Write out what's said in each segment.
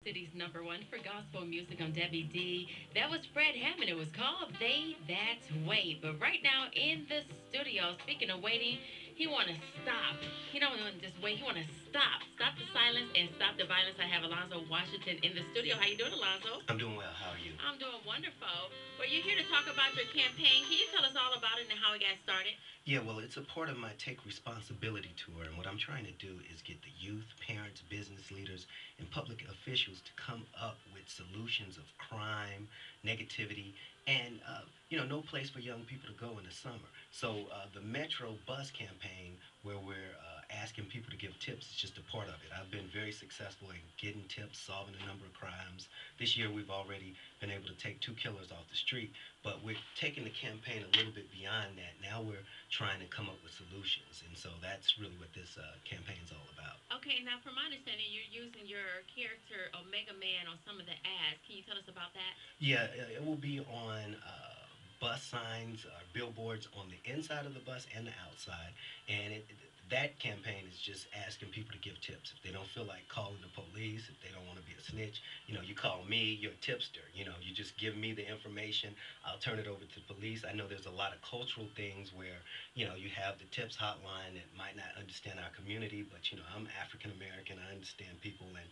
City's #1 for gospel music on WD. That was Fred Hammond. It was called They That Wait. But right now in the studio, speaking of waiting, he want to stop. He don't want to just wait. He want to stop. Stop the silence and stop the violence. I have Alonzo Washington in the studio. How you doing, Alonzo? I'm doing well. How are you? I'm doing wonderful. Well, you're here to talk about your campaign. Can you tell us all about it and how it got started? Yeah, well, it's a part of my Take Responsibility tour, and what I'm trying to do is get the youth, parents, business leaders, and public officials to come up with solutions of crime, negativity, and no place for young people to go in the summer. So the Metro Bus campaign, where we're asking people to give tips, is just a part of it. I've been very successful in getting tips, solving a number of crimes. This year, we've already been able to take 2 killers off the street, but we're taking the campaign a little bit beyond that. Now we're trying to come up with solutions, and so that's really what this campaign's all about. Okay, now from my understanding, you're using your character Omega Man on some of the ads. Can you tell us about that? Yeah, it will be on bus signs, billboards on the inside of the bus and the outside, and that campaign is just asking people to give tips. If they don't feel like calling the police, if they don't want to be a snitch, you call me, you're a tipster. You just give me the information. I'll turn it over to the police. I know there's a lot of cultural things where, you have the tips hotline that might not understand our community, but, I'm African American. I understand people, and,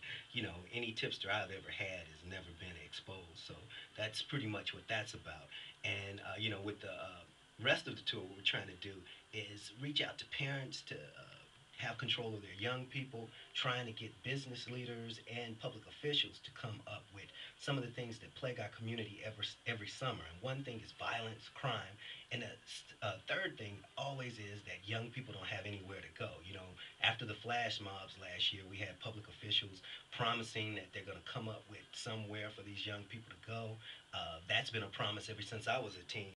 any tipster I've ever had has never been exposed. So that's pretty much what that's about. And, with the rest of the tour, what we're trying to do is reach out to parents to have control of their young people, trying to get business leaders and public officials to come up with some of the things that plague our community every summer. And one thing is violence, crime, and a third thing always is that young people don't have anywhere to go. After the flash mobs last year, we had public officials promising that they're going to come up with somewhere for these young people to go. That's been a promise ever since I was a teen.